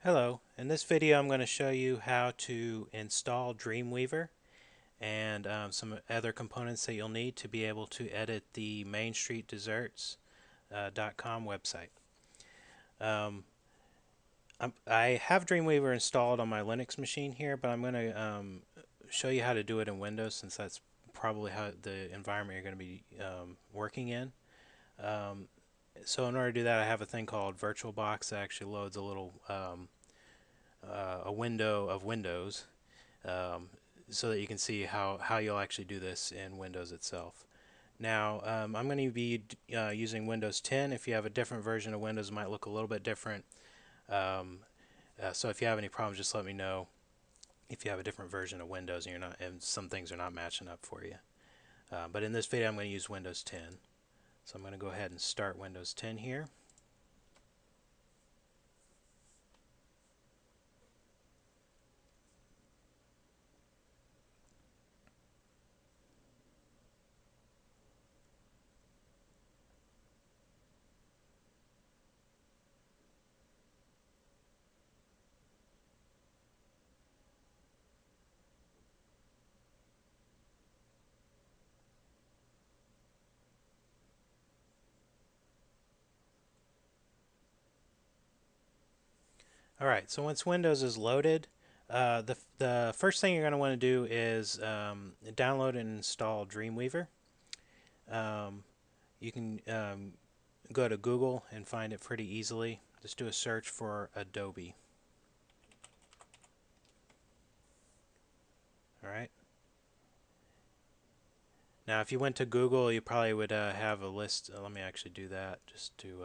Hello, in this video I'm going to show you how to install Dreamweaver and some other components that you'll need to be able to edit the mainstreetdesserts.com website. Um, I have Dreamweaver installed on my Linux machine here, but I'm going to show you how to do it in Windows since that's probably how the environment you're going to be working in. Um, so in order to do that, I have a thing called VirtualBox that actually loads a little a window of Windows um, so that you can see how you'll actually do this in Windows itself. Now, I'm going to be using Windows 10. If you have a different version of Windows, it might look a little bit different. Um, so if you have any problems, just let me know if you have a different version of Windows and you're not, and some things are not matching up for you. But in this video, I'm going to use Windows 10. So I'm going to go ahead and start Windows 10 here. Alright, so once Windows is loaded, the first thing you're going to want to do is download and install Dreamweaver. You can go to Google and find it pretty easily. Just do a search for Adobe. Alright. Now if you went to Google, you probably would have a list. Let me actually do that just to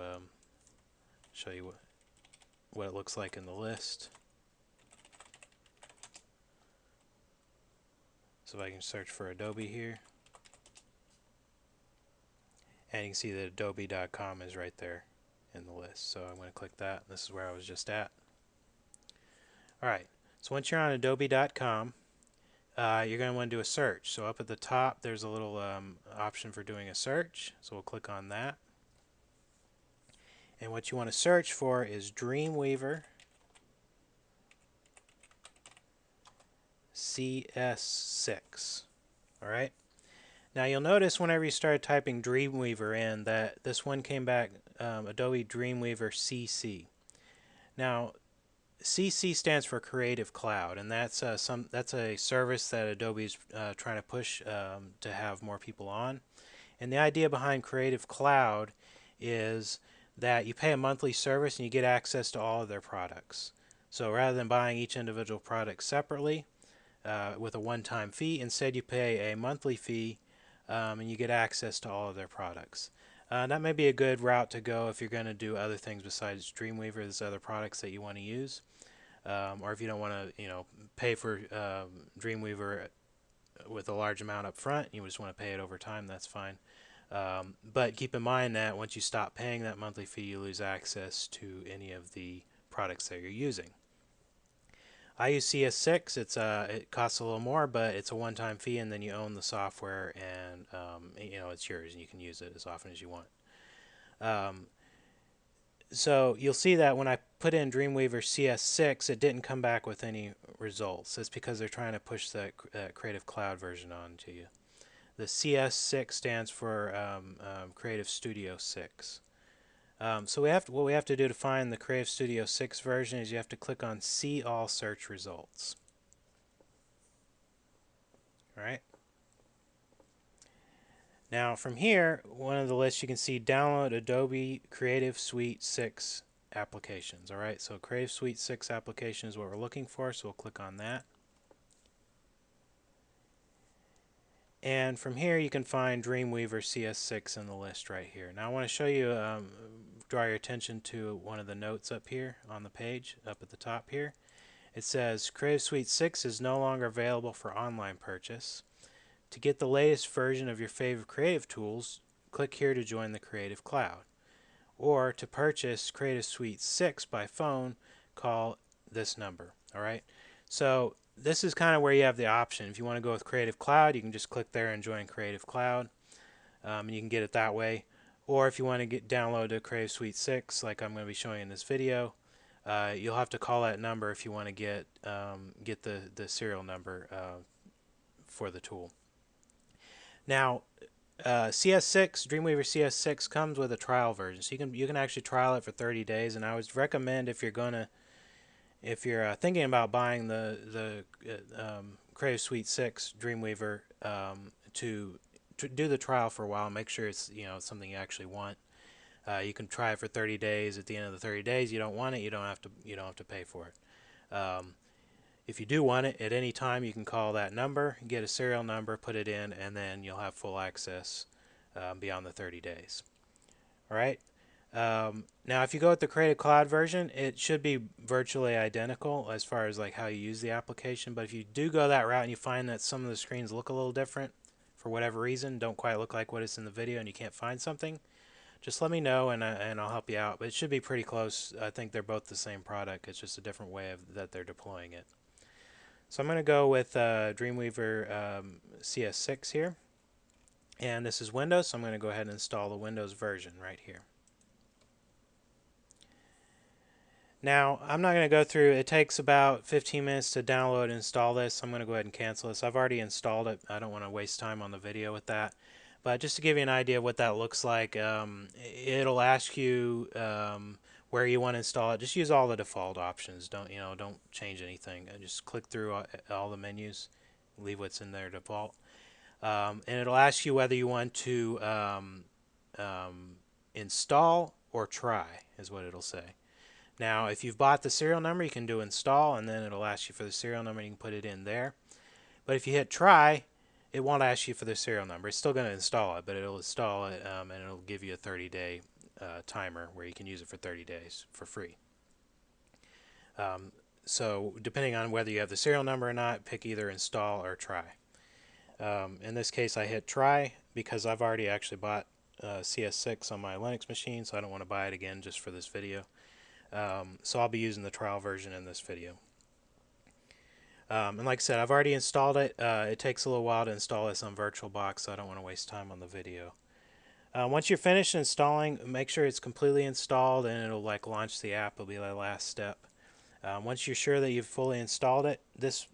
show you what it looks like in the list. So if I can search for Adobe here, and you can see that adobe.com is right there in the list. So I'm going to click that. This is where I was just at. Alright, so once you're on adobe.com, you're going to want to do a search. So up at the top there's a little option for doing a search. So we'll click on that. And what you want to search for is Dreamweaver CS6. Alright. Now you'll notice whenever you start typing Dreamweaver in that this one came back Adobe Dreamweaver CC. Now CC stands for Creative Cloud, and that's a service that Adobe's trying to push to have more people on. And the idea behind Creative Cloud is that you pay a monthly service and you get access to all of their products. So rather than buying each individual product separately with a one-time fee, instead you pay a monthly fee and you get access to all of their products. That may be a good route to go if you're going to do other things besides Dreamweaver. There's other products that you want to use, or if you don't want to, pay for Dreamweaver with a large amount up front, you just want to pay it over time. That's fine. But keep in mind that once you stop paying that monthly fee, you lose access to any of the products that you're using. I use CS6. It costs a little more, but it's a one-time fee, and then you own the software, and it's yours, and you can use it as often as you want. So you'll see that when I put in Dreamweaver CS6, it didn't come back with any results. That's because they're trying to push that Creative Cloud version onto you. The CS6 stands for Creative Studio 6. So what we have to do to find the Creative Studio 6 version is you have to click on See All Search Results. Alright. Now from here, one of the lists you can see download Adobe Creative Suite 6 applications. Alright, so Creative Suite 6 application is what we're looking for, so we'll click on that. And from here you can find Dreamweaver CS6 in the list right here. Now I want to show you, draw your attention to one of the notes up here on the page, up at the top here. It says Creative Suite 6 is no longer available for online purchase. To get the latest version of your favorite creative tools, click here to join the Creative Cloud. Or to purchase Creative Suite 6 by phone, call this number. Alright, so this is kind of where you have the option. If you want to go with Creative Cloud, you can just click there and join Creative Cloud, and you can get it that way. Or if you want to download the Creative Suite 6, like I'm going to be showing in this video, you'll have to call that number if you want to get the serial number for the tool. Now, CS6 Dreamweaver CS6 comes with a trial version, so you can actually trial it for 30 days. And I would recommend if you're thinking about buying the Creative Suite 6 Dreamweaver to do the trial for a while, make sure it's something you actually want. You can try it for 30 days. At the end of the 30 days, you don't want it, you don't have to pay for it. If you do want it, at any time you can call that number, get a serial number, put it in, and then you'll have full access beyond the 30 days. All right. Now, if you go with the Creative Cloud version, it should be virtually identical as far as like how you use the application. But if you do go that route and you find that some of the screens look a little different for whatever reason, don't quite look like what is in the video, and you can't find something, just let me know and I'll help you out. But it should be pretty close. I think they're both the same product. It's just a different way that they're deploying it. So I'm going to go with Dreamweaver CS6 here. And this is Windows, so I'm going to go ahead and install the Windows version right here. Now, I'm not going to go through, it takes about 15 minutes to download and install this. I'm going to go ahead and cancel this. I've already installed it. I don't want to waste time on the video with that. But just to give you an idea of what that looks like, it'll ask you where you want to install it. Just use all the default options. Don't change anything. Just click through all the menus, leave what's in there default. And it'll ask you whether you want to install or try, is what it'll say. Now, if you've bought the serial number, you can do install, and then it'll ask you for the serial number, and you can put it in there. But if you hit try, it won't ask you for the serial number. It's still going to install it, but it'll install it, and it'll give you a 30-day timer where you can use it for 30 days for free. So depending on whether you have the serial number or not, pick either install or try. In this case, I hit try because I've already actually bought CS6 on my Linux machine, so I don't want to buy it again just for this video. So I'll be using the trial version in this video. And like I said, I've already installed it. It takes a little while to install this on VirtualBox, so I don't want to waste time on the video. Once you're finished installing, make sure it's completely installed, and it'll like launch the app. It'll be the last step. Once you're sure that you've fully installed it, this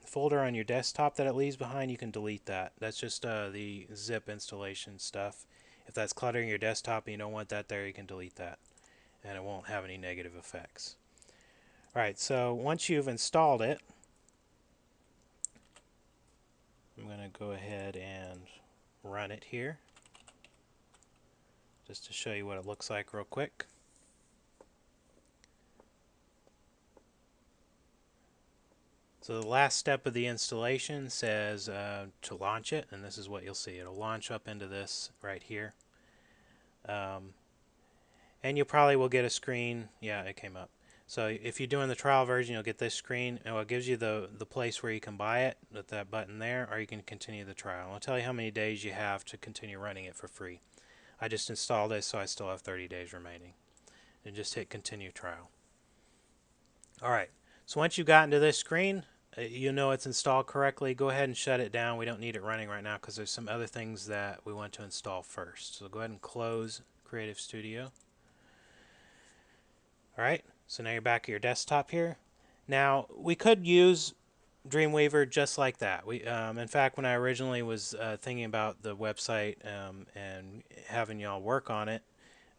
folder on your desktop that it leaves behind, you can delete that. That's just the zip installation stuff. If that's cluttering your desktop and you don't want that there, you can delete that, and it won't have any negative effects. Alright, so once you've installed it, I'm going to go ahead and run it here just to show you what it looks like real quick. So the last step of the installation says to launch it, and this is what you'll see. It'll launch up into this right here. And you probably will get a screen. Yeah, it came up. So if you're doing the trial version, you'll get this screen. And it gives you the place where you can buy it with that button there, or you can continue the trial. I'll tell you how many days you have to continue running it for free. I just installed this, so I still have 30 days remaining. And just hit continue trial. Alright, so once you've gotten to this screen, you know it's installed correctly. Go ahead and shut it down. We don't need it running right now because there's some other things that we want to install first. So go ahead and close Creative Studio. Alright, so now you're back at your desktop here. Now, we could use Dreamweaver just like that. In fact, when I originally was thinking about the website and having y'all work on it,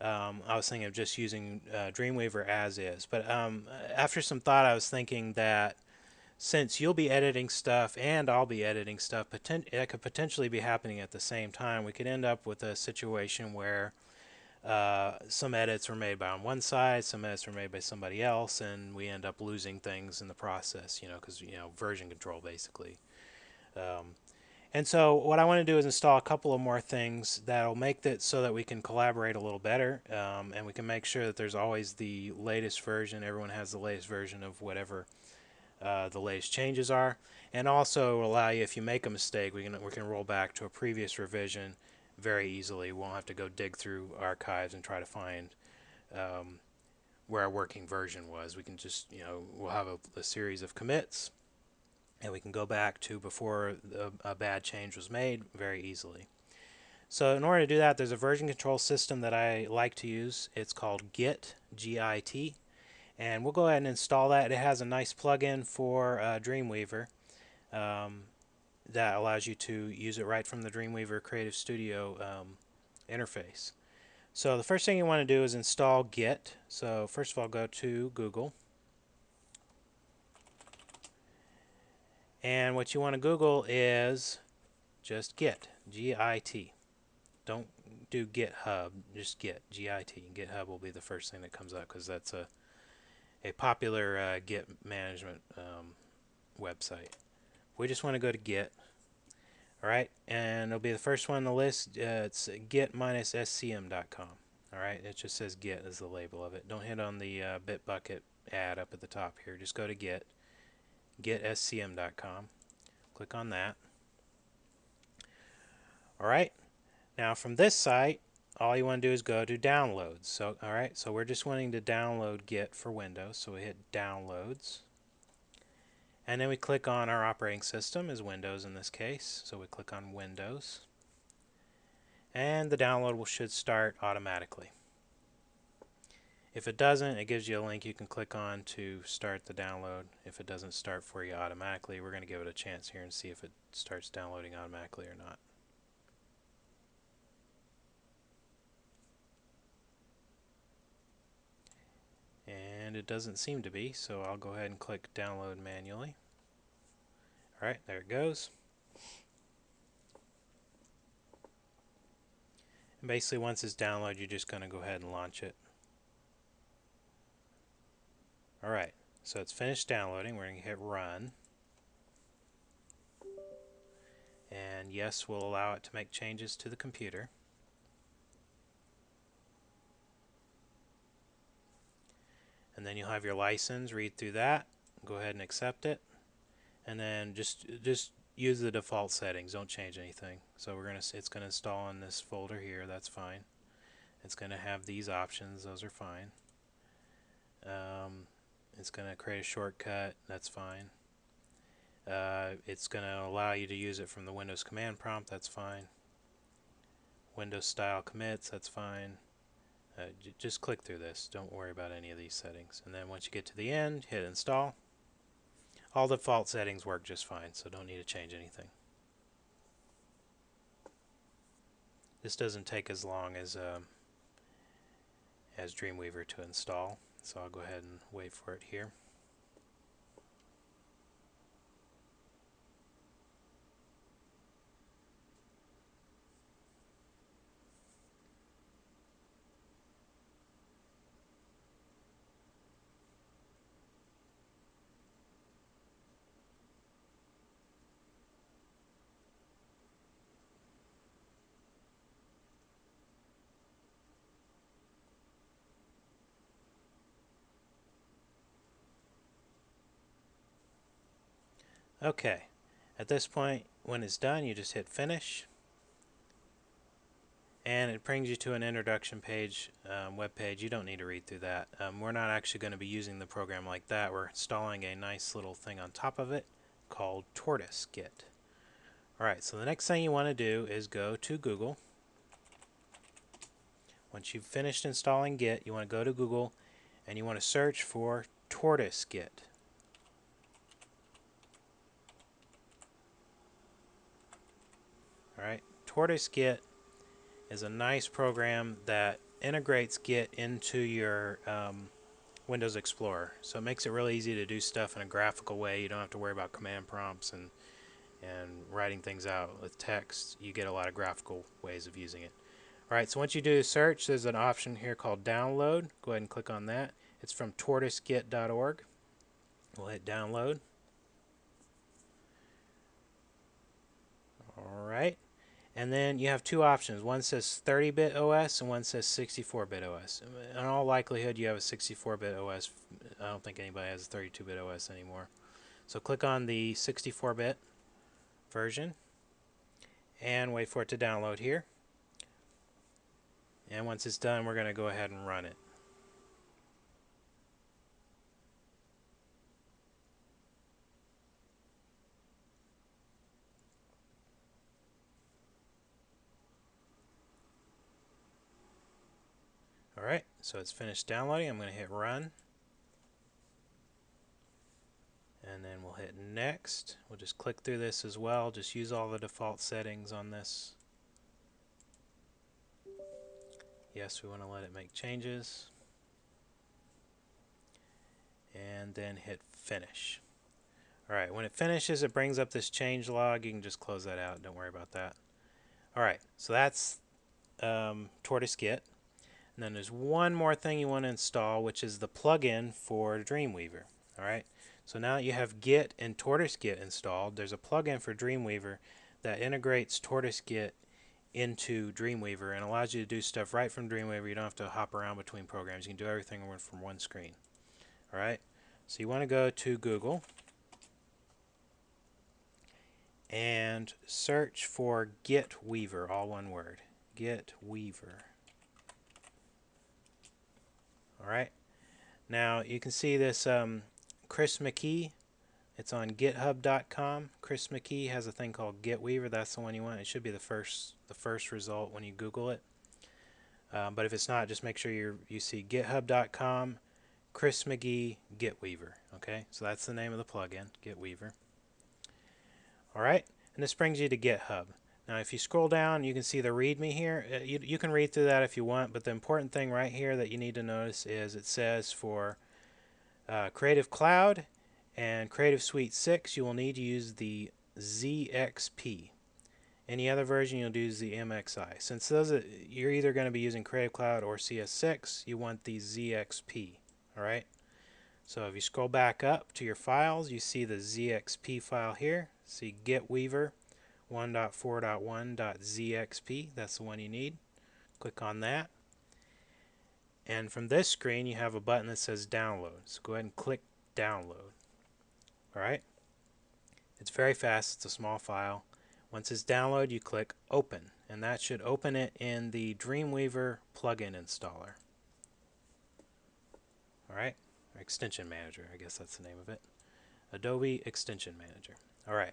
I was thinking of just using Dreamweaver as is. But after some thought, I was thinking that since you'll be editing stuff and I'll be editing stuff, it could potentially be happening at the same time. We could end up with a situation where some edits were made on one side, some edits were made by somebody else, and we end up losing things in the process, because version control basically. And so what I want to do is install a couple of more things that'll make it so that we can collaborate a little better, and we can make sure that there's always the latest version. Everyone has the latest version of whatever the latest changes are, and also allow you, if you make a mistake, we can roll back to a previous revision very easily. We won't have to go dig through archives and try to find where our working version was. We can just, we'll have a series of commits, and we can go back to before a bad change was made very easily. So in order to do that, there's a version control system that I like to use. It's called Git, G-I-T, and we'll go ahead and install that. It has a nice plugin for Dreamweaver um, that allows you to use it right from the Dreamweaver Creative Studio interface. So the first thing you want to do is install Git. So first of all, go to Google, and what you want to Google is just Git, G-I-T. Don't do GitHub, just Git, G-I-T. GitHub will be the first thing that comes up because that's a popular Git management website. We just want to go to Git, alright, and it'll be the first one on the list. It's git-scm.com. Alright, it just says Git as the label of it. Don't hit on the Bitbucket ad up at the top here. Just go to Git, git-scm.com. Click on that. Alright, now from this site, all you want to do is go to Downloads. So, alright, so we're just wanting to download Git for Windows, so we hit Downloads. And then we click on our operating system, is Windows in this case. So we click on Windows. And the download should start automatically. If it doesn't, it gives you a link you can click on to start the download. If it doesn't start for you automatically, we're going to give it a chance here and see if it starts downloading automatically or not. And it doesn't seem to be, so I'll go ahead and click download manually. Alright, there it goes. And basically once it's downloaded, you're just going to go ahead and launch it. Alright, so it's finished downloading. We're going to hit run. And yes, we'll allow it to make changes to the computer. And then you'll have your license, read through that, go ahead and accept it, and then just use the default settings, don't change anything. So it's going to install in this folder here, that's fine. It's going to have these options, those are fine. It's going to create a shortcut, that's fine. It's going to allow you to use it from the Windows command prompt, that's fine. Windows style commits, that's fine. Just click through this. Don't worry about any of these settings. And then once you get to the end, hit install. All the default settings work just fine, so don't need to change anything. This doesn't take as long as Dreamweaver to install, so I'll go ahead and wait for it here. Okay, at this point, when it's done, you just hit finish, and it brings you to an introduction page, web page. You don't need to read through that. We're not actually going to be using the program like that. We're installing a nice little thing on top of it called Tortoise Git. Alright, so the next thing you want to do is go to Google. Once you've finished installing Git, you want to go to Google and you want to search for Tortoise Git. Alright, Tortoise Git is a nice program that integrates Git into your Windows Explorer. So it makes it really easy to do stuff in a graphical way. You don't have to worry about command prompts and writing things out with text. You get a lot of graphical ways of using it. Alright, so once you do a search, there's an option here called download. Go ahead and click on that. It's from tortoisegit.org. We'll hit download. Alright, and then you have two options. One says 30-bit OS and one says 64-bit OS. In all likelihood, you have a 64-bit OS. I don't think anybody has a 32-bit OS anymore. So click on the 64-bit version and wait for it to download here. And once it's done, we're going to go ahead and run it. so it's finished downloading. I'm going to hit run, and then we'll hit next. We'll just click through this as well. Just use all the default settings on this. Yes, we want to let it make changes, and then hit finish. Alright, when it finishes, it brings up this change log. You can just close that out. Don't worry about that. Alright, so that's Tortoise Git. And then there's one more thing you want to install, which is the plugin for Dreamweaver. Alright, so now that you have Git and Tortoise Git installed, there's a plugin for Dreamweaver that integrates Tortoise Git into Dreamweaver and allows you to do stuff right from Dreamweaver. You don't have to hop around between programs. You can do everything from one screen. Alright, so you want to go to Google and search for Gitweaver, all one word. Gitweaver. Alright, now you can see this Chris McKee. It's on github.com. Chris McKee has a thing called Gitweaver. That's the one you want. It should be the first result when you Google it. But if it's not, just make sure you see github.com, Chris McGee, Gitweaver. Okay, so that's the name of the plugin, Gitweaver. Alright, and this brings you to GitHub. Now if you scroll down, you can see the README here. You can read through that if you want, but the important thing right here that you need to notice is it says for Creative Cloud and Creative Suite 6, you will need to use the ZXP. Any other version, you'll use the MXI. Since you're either going to be using Creative Cloud or CS6, you want the ZXP. Alright? So if you scroll back up to your files, you see the ZXP file here. See Gitweaver 1.4.1.zxp. That's the one you need. Click on that. And from this screen, you have a button that says download. So go ahead and click download. Alright? It's very fast. It's a small file. Once it's downloaded, you click open. And that should open it in the Dreamweaver plugin installer. Alright? Or Extension Manager, I guess that's the name of it. Adobe Extension Manager. Alright,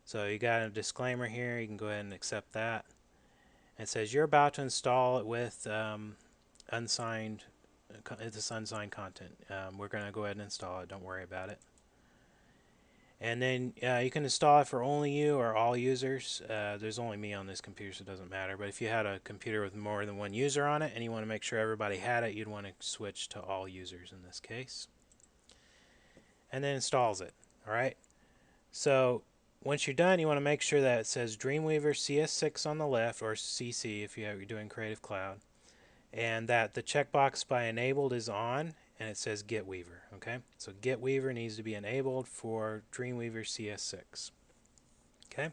so you got a disclaimer here. You can go ahead and accept that. It says you're about to install it with unsigned content. We're going to go ahead and install it. Don't worry about it. And then you can install it for only you or all users. There's only me on this computer, so it doesn't matter. But if you had a computer with more than one user on it and you want to make sure everybody had it, you'd want to switch to all users in this case. And then installs it. Alright? So once you're done, you want to make sure that it says Dreamweaver CS6 on the left, or CC if you're doing Creative Cloud, and that the checkbox by enabled is on, and it says Gitweaver. Okay, so Gitweaver needs to be enabled for Dreamweaver CS6. Okay.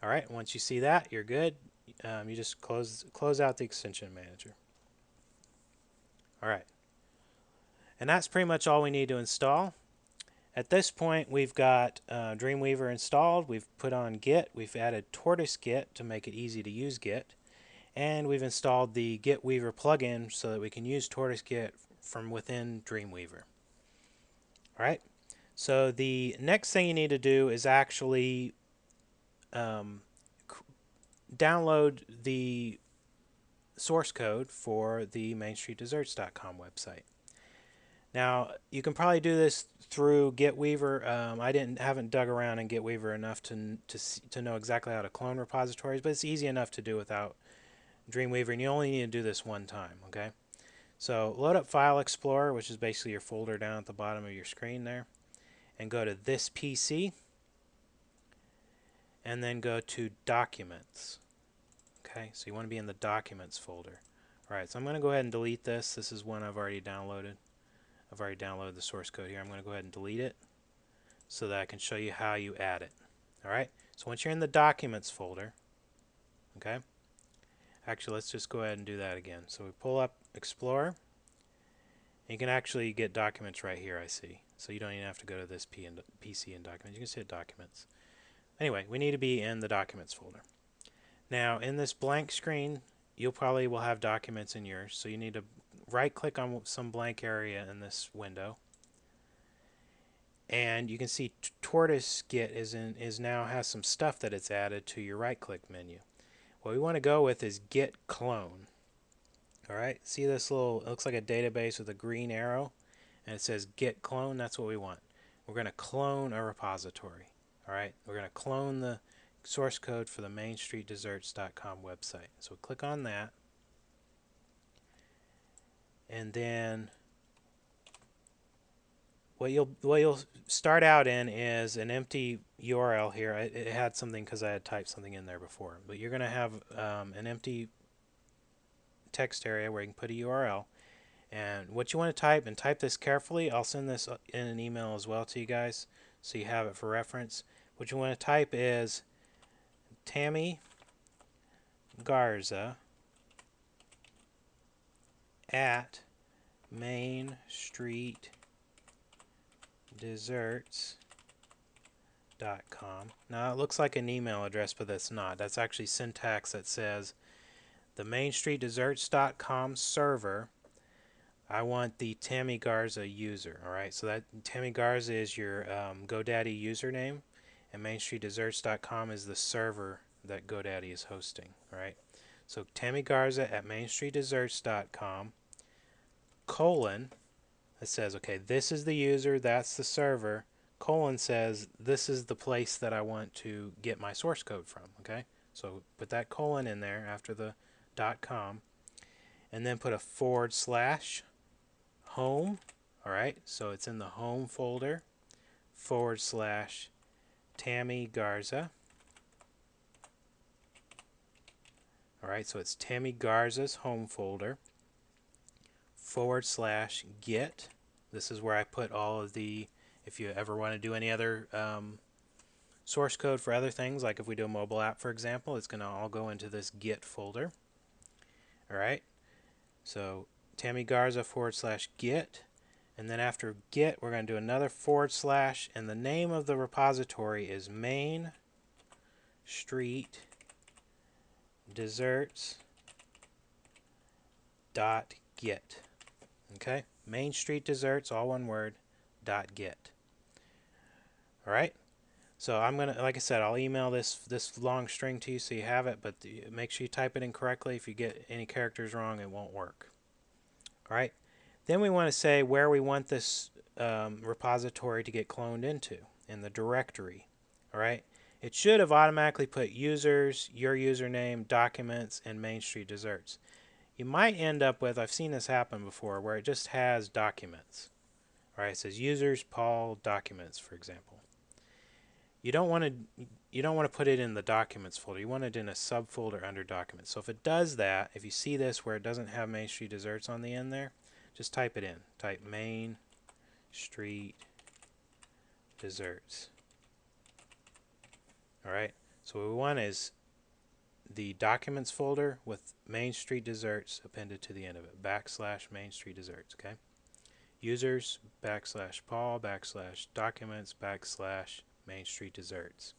All right. Once you see that, you're good. You just close out the Extension Manager. All right. And that's pretty much all we need to install. At this point, we've got Dreamweaver installed. We've put on Git. We've added Tortoise Git to make it easy to use Git. And we've installed the Gitweaver plugin so that we can use Tortoise Git from within Dreamweaver. Alright, so the next thing you need to do is actually download the source code for the MainStreetDesserts.com website. Now, you can probably do this through Gitweaver. I haven't dug around in Gitweaver enough to know exactly how to clone repositories, but it's easy enough to do without Dreamweaver, and you only need to do this one time, okay? So load up File Explorer, which is basically your folder down at the bottom of your screen there, and go to This PC, and then go to Documents. Okay, so you want to be in the Documents folder. Alright, so I'm going to go ahead and delete this. This is one I've already downloaded. I've already downloaded the source code here. I'm going to go ahead and delete it so that I can show you how you add it. Alright, so once you're in the Documents folder, okay, actually let's just go ahead and do that again. So we pull up Explorer, and you can actually get Documents right here, I see. So you don't even have to go to this PC and Documents. You can see it Documents. Anyway, we need to be in the Documents folder. Now, in this blank screen, you probably will have documents in yours, so you need to right-click on some blank area in this window, and you can see Tortoise Git now has some stuff that it's added to your right-click menu. What we want to go with is Git Clone. All right, see this little, it looks like a database with a green arrow, and it says git clone. That's what we want. We're going to clone a repository. All right, we're going to clone the source code for the mainstreetdesserts.com website. So click on that, and then what you'll start out in is an empty URL here. It had something because I had typed something in there before, but you're going to have an empty text area where you can put a URL. And what you want to type, and type this carefully. I'll send this in an email as well to you guys so you have it for reference. What you want to type is Tammy Garza at mainstreetdesserts.com. Now it looks like an email address, but that's not. That's actually syntax that says the mainstreetdesserts.com server. I want the Tammy Garza user. All right, so that Tammy Garza is your GoDaddy username, and mainstreetdesserts.com is the server that GoDaddy is hosting. All right, so Tammy Garza at mainstreetdesserts.com colon. It says, okay, this is the user, that's the server. Colon says this is the place that I want to get my source code from. Okay, so put that colon in there after the .com, and then put a / home. All right, so it's in the home folder / Tammy Garza. All right, so it's Tammy Garza's home folder / git. This is where I put all of the, if you ever want to do any other source code for other things, like if we do a mobile app, for example, it's going to all go into this git folder. All right, so Tammy Garza / git, and then after git we're going to do another / and the name of the repository is Main Street Desserts.git. Okay, Main Street Desserts, all one word, .git. All right, so I'm gonna, like I said, I'll email this long string to you so you have it, but make sure you type it in correctly. If you get any characters wrong, it won't work. All right, then we want to say where we want this repository to get cloned into in the directory. All right, it should have automatically put users, your username, documents, and Main Street Desserts. You might end up with, I've seen this happen before, where it just has documents. All right, it says users, Paul, documents, for example. You don't want to put it in the documents folder. You want it in a subfolder under documents. So if it does that, if you see this where it doesn't have Main Street Desserts on the end there, just type it in. Type Main Street Desserts. All right, so what we want is the documents folder with Main Street Desserts appended to the end of it, / Main Street Desserts. Okay, users / Paul / documents / Main Street Desserts.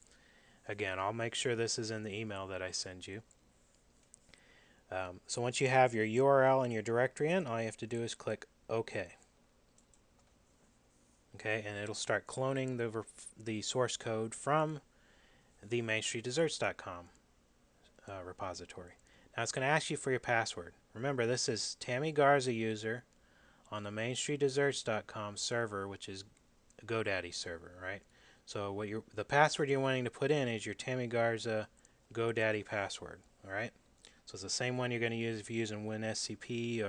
Again, I'll make sure this is in the email that I send you. So once you have your URL and your directory in, all you have to do is click OK. Okay, and it'll start cloning the source code from the mainstreetdesserts.com repository. Now it's going to ask you for your password. Remember, this is Tammy Garza user on the mainstreetdesserts.com server, which is a GoDaddy server, right? So the password you're wanting to put in is your Tammy Garza GoDaddy password, all right? So it's the same one you're going to use if you're using WinSCP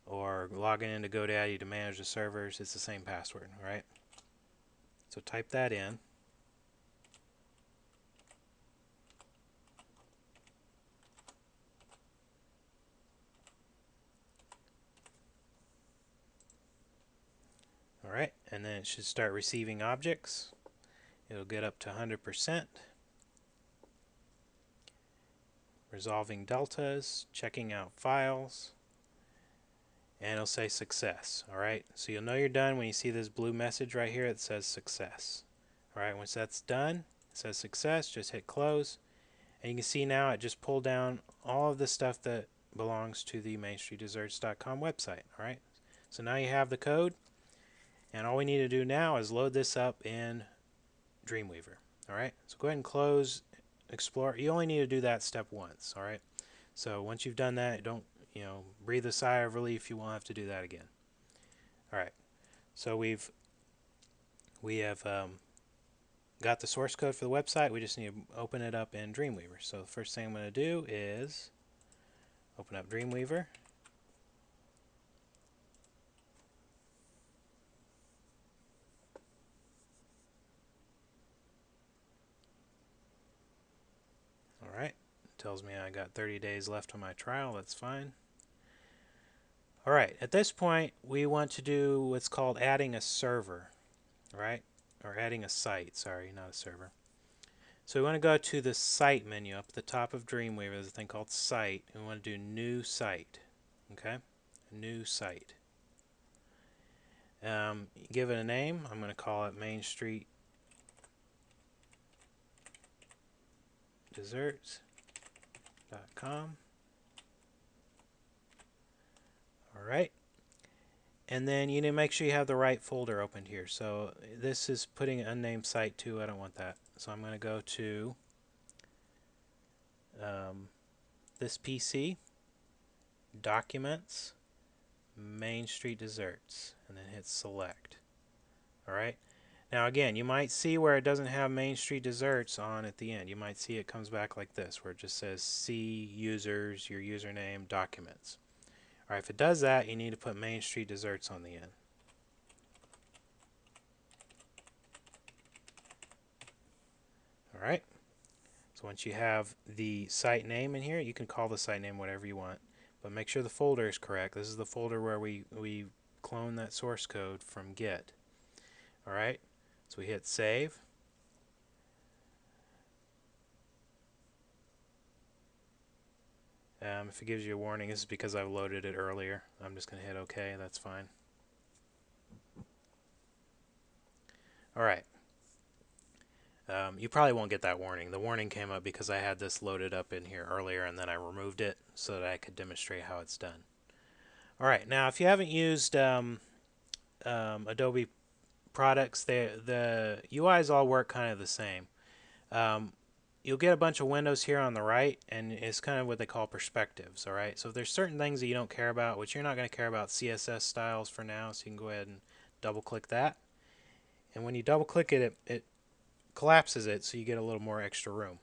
or logging into GoDaddy to manage the servers. It's the same password, all right? So type that in. All right, and then it should start receiving objects. It'll get up to 100%. Resolving deltas, checking out files, and it'll say success. All right, so you'll know you're done when you see this blue message right here that says success. All right, once that's done, it says success, just hit close, and you can see now it just pulled down all of the stuff that belongs to the mainstreetdesserts.com website. All right, so now you have the code, and all we need to do now is load this up in Dreamweaver. All right, so go ahead and close Explorer. You only need to do that step once. All right, so once you've done that, breathe a sigh of relief. You won't have to do that again. All right. So we have got the source code for the website. We just need to open it up in Dreamweaver. So the first thing I'm going to do is open up Dreamweaver. All right. It tells me I got 30 days left on my trial. That's fine. All right. At this point, we want to do what's called adding a server, right? Or adding a site. Sorry, not a server. So we want to go to the Site menu up at the top of Dreamweaver. There's a thing called Site, and we want to do New Site. Okay? New Site. Give it a name. I'm going to call it Main Street Desserts.com. Alright. And then you need to make sure you have the right folder opened here. So this is putting an unnamed site too. I don't want that. So I'm going to go to this PC, Documents, Main Street Desserts, and then hit Select. Alright. Now again, you might see where it doesn't have Main Street Desserts on at the end. You might see it comes back like this, where it just says C users, your username, documents. Alright, if it does that, you need to put Main Street Desserts on the end. Alright, so once you have the site name in here, you can call the site name whatever you want, but make sure the folder is correct. This is the folder where we clone that source code from Git. Alright, so we hit save. If it gives you a warning, this is because I've loaded it earlier. I'm just going to hit OK. That's fine. Alright. You probably won't get that warning. The warning came up because I had this loaded up in here earlier and then I removed it so that I could demonstrate how it's done. Alright, now if you haven't used Adobe products, the UIs all work kind of the same. You'll get a bunch of windows here on the right, and it's kind of what they call perspectives. Alright, so if there's certain things that you don't care about, which you're not going to care about CSS styles for now, so you can go ahead and double click that. And when you double click it, it collapses it so you get a little more extra room.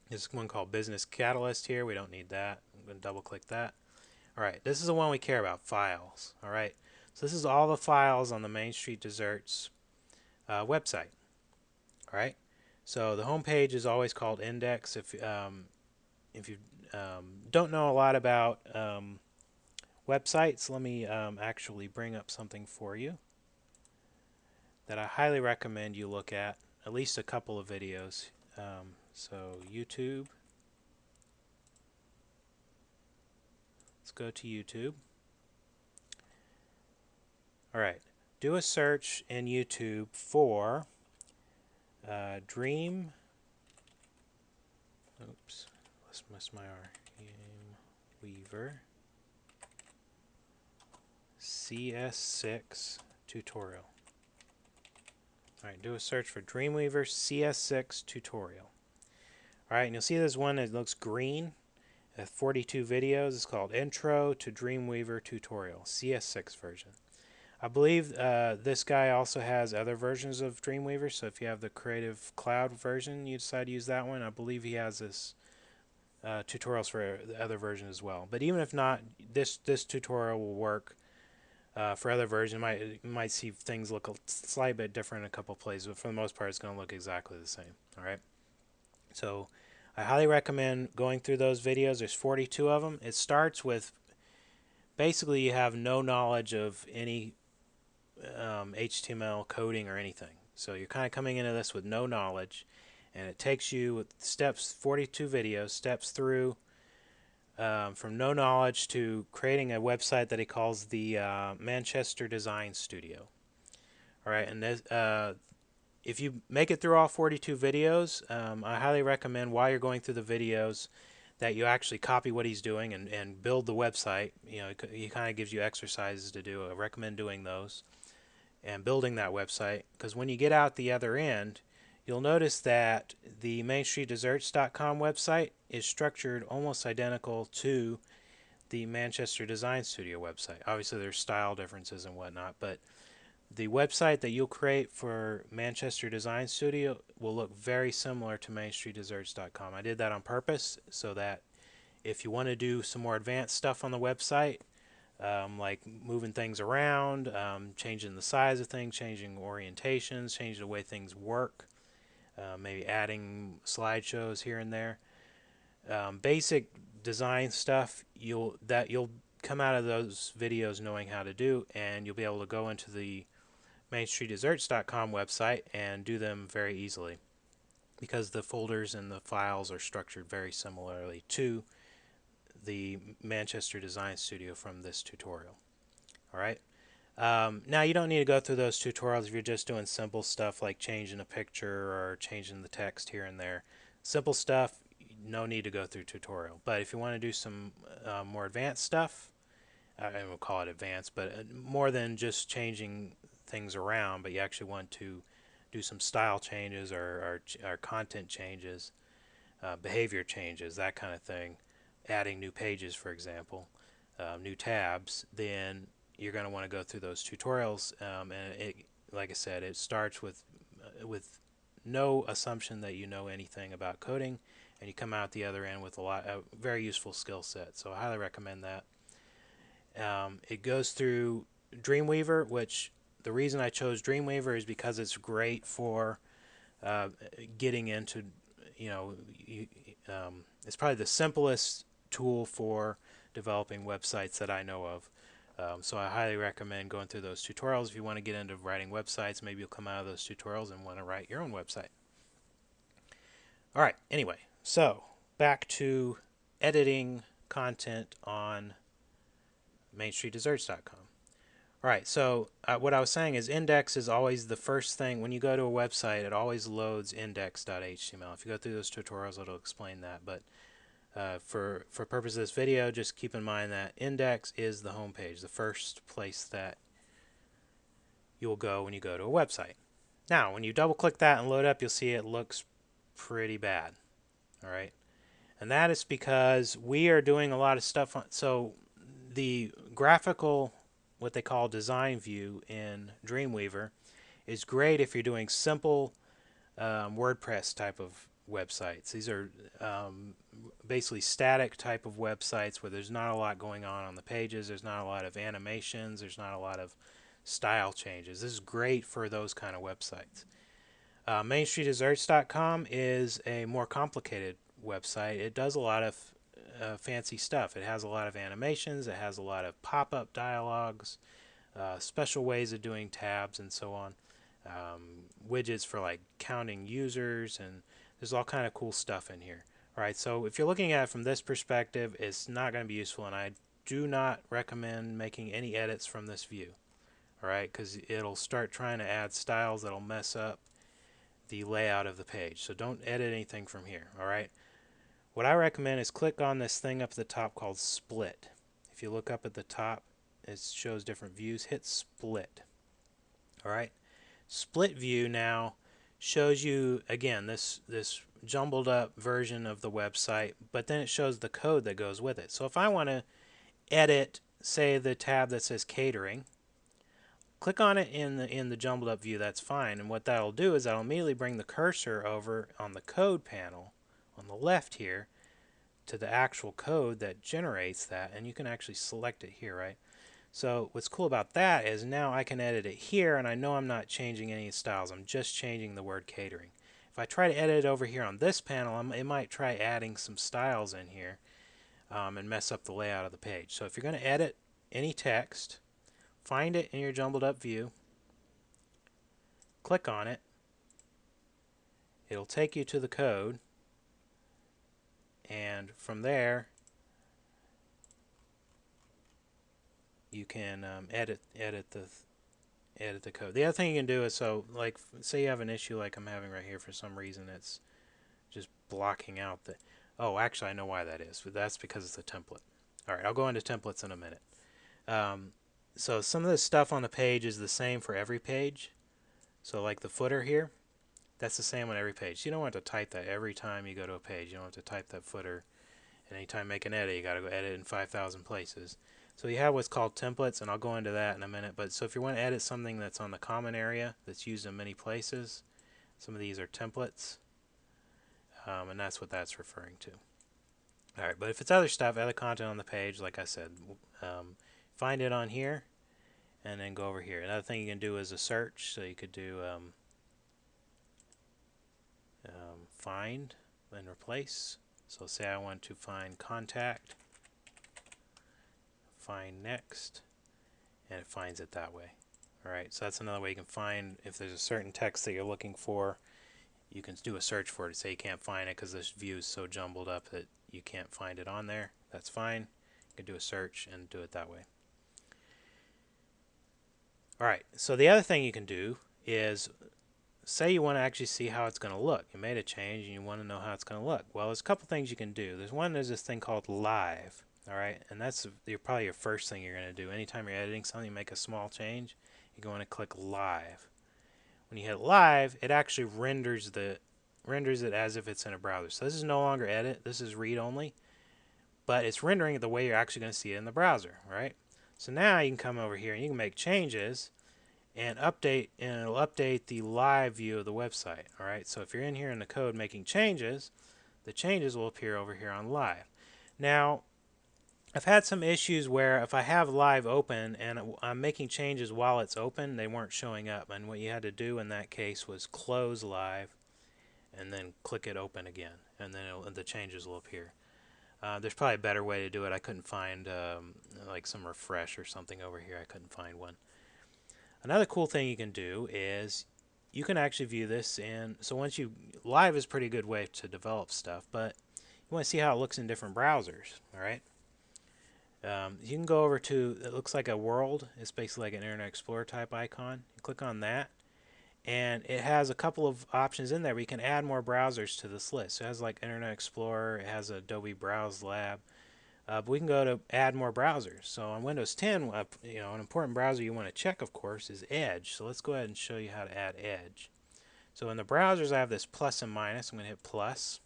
There's one called Business Catalyst here. We don't need that. I'm going to double click that. Alright, this is the one we care about, files. Alright, so this is all the files on the Main Street Desserts website. Alright, so the home page is always called index. If you don't know a lot about websites, let me actually bring up something for you that I highly recommend you look at least a couple of videos. So YouTube. Let's go to YouTube. Alright, do a search in YouTube for let's miss my R. Dreamweaver CS6 tutorial. Alright, do a search for Dreamweaver CS6 tutorial. Alright, and you'll see there's one that looks green. 42 videos. It's called Intro to Dreamweaver Tutorial, CS6 version. I believe this guy also has other versions of Dreamweaver, so if you have the Creative Cloud version, you decide to use that one. I believe he has this tutorials for the other version as well. But even if not, this tutorial will work for other versions. You might see things look a slight bit different in a couple places, but for the most part, it's going to look exactly the same. All right. So I highly recommend going through those videos. There's 42 of them. It starts with basically you have no knowledge of any HTML coding or anything. So you're kind of coming into this with no knowledge, and it takes you with steps, 42 videos, steps through from no knowledge to creating a website that he calls the Manchester Design Studio. All right, and this, if you make it through all 42 videos, I highly recommend while you're going through the videos that you actually copy what he's doing and build the website. You know, he kind of gives you exercises to do. I recommend doing those and building that website, because when you get out the other end, you'll notice that the MainStreetDesserts.com website is structured almost identical to the Manchester Design Studio website. Obviously, there's style differences and whatnot, but the website that you'll create for Manchester Design Studio will look very similar to MainStreetDesserts.com. I did that on purpose so that if you want to do some more advanced stuff on the website, like moving things around, changing the size of things, changing orientations, changing the way things work, maybe adding slideshows here and there, basic design stuff, you'll come out of those videos knowing how to do, and you'll be able to go into the MainStreetDesserts.com website and do them very easily because the folders and the files are structured very similarly to the Manchester Design Studio from this tutorial. Alright, now you don't need to go through those tutorials if you're just doing simple stuff like changing a picture or changing the text here and there. Simple stuff, no need to go through tutorial. But if you want to do some more advanced stuff, I will call it advanced, but more than just changing things around, but you actually want to do some style changes or content changes, behavior changes, that kind of thing, adding new pages, for example, new tabs, then you're going to want to go through those tutorials. And it, like I said, it starts with no assumption that you know anything about coding, and you come out the other end with a very useful skill set. So I highly recommend that. It goes through Dreamweaver, which the reason I chose Dreamweaver is because it's great for getting into, it's probably the simplest tool for developing websites that I know of. So I highly recommend going through those tutorials if you want to get into writing websites. Maybe you'll come out of those tutorials and want to write your own website. All right, anyway, so back to editing content on MainStreetDesserts.com. All right, so what I was saying is index is always the first thing. When you go to a website, it always loads index.html. If you go through those tutorials, it'll explain that. But for purpose of this video, just keep in mind that index is the home page, the first place that you'll go when you go to a website. Now, when you double-click that and load up, you'll see it looks pretty bad. All right, and that is because we are doing a lot of stuff on. So the graphical, what they call design view in Dreamweaver, is great if you're doing simple WordPress type of websites. These are basically static type of websites where there's not a lot going on the pages. There's not a lot of animations. There's not a lot of style changes. This is great for those kind of websites. MainStreetDesserts.com is a more complicated website. It does a lot of fancy stuff. It has a lot of animations. It has a lot of pop-up dialogues, special ways of doing tabs and so on. Widgets for like counting users, and there's all kind of cool stuff in here. All right, so if you're looking at it from this perspective, it's not going to be useful, and I do not recommend making any edits from this view. All right, because it'll start trying to add styles that'll mess up the layout of the page. So don't edit anything from here. All right. What I recommend is click on this thing up at the top called Split. If you look up at the top, it shows different views. Hit Split. All right. Split view now shows you again this jumbled up version of the website, but then it shows the code that goes with it. So if I want to edit, say, the tab that says catering, click on it in the jumbled up view. That's fine. And what that'll do is that'll immediately bring the cursor over on the code panel on the left here to the actual code that generates that, and you can actually select it here, right? So what's cool about that is now I can edit it here, and I know I'm not changing any styles. I'm just changing the word catering. If I try to edit it over here on this panel, it might try adding some styles in here and mess up the layout of the page. So if you're going to edit any text, find it in your jumbled up view, click on it, it'll take you to the code, and from there you can edit the code. The other thing you can do is, so like say you have an issue like I'm having right here, for some reason it's just blocking out the, oh actually I know why that is, but that's because it's a template. Alright, I'll go into templates in a minute. So some of the stuff on the page is the same for every page. So like the footer here, that's the same on every page. So you don't have to type that every time you go to a page. You don't have to type that footer And anytime you make an edit, you got to go edit in 5,000 places. So you have what's called templates, and I'll go into that in a minute. But so if you want to edit something that's on the common area that's used in many places, some of these are templates, and that's what that's referring to. All right, but if it's other stuff, other content on the page, like I said, find it on here, and then go over here. Another thing you can do is a search. So you could do find and replace. So say I want to find contact, find next, and it finds it that way. Alright, so that's another way you can find if there's a certain text that you're looking for. You can do a search for it to say you can't find it because this view is so jumbled up that you can't find it on there. That's fine. You can do a search and do it that way. Alright, so the other thing you can do is say you want to actually see how it's going to look. You made a change and you want to know how it's going to look. Well, there's a couple things you can do. There's this thing called live. Alright, and that's probably your first thing you're going to do. Anytime you're editing something, you make a small change, you're going to click live. When you hit live, it actually renders it as if it's in a browser. So this is no longer edit, this is read only, but it's rendering it the way you're actually going to see it in the browser, right? So now you can come over here and you can make changes and update, and it'll update the live view of the website. All right, so if you're in here in the code making changes, the changes will appear over here on live. Now, I've had some issues where if I have live open and I'm making changes while it's open, they weren't showing up. And what you had to do in that case was close live and then click it open again, and then the changes will appear. There's probably a better way to do it. I couldn't find like some refresh or something over here. I couldn't find one. Another cool thing you can do is you can actually view this in, so once you, live is a pretty good way to develop stuff, but you want to see how it looks in different browsers, all right? You can go over to, it looks like a world. It's basically like an Internet Explorer type icon. You click on that, and it has a couple of options in there where you can add more browsers to this list. So it has like Internet Explorer, it has Adobe Browse Lab, but we can go to add more browsers. So on Windows 10, an important browser you want to check, of course, is Edge. So let's go ahead and show you how to add Edge. So in the browsers, I have this plus and minus. I'm going to hit plus.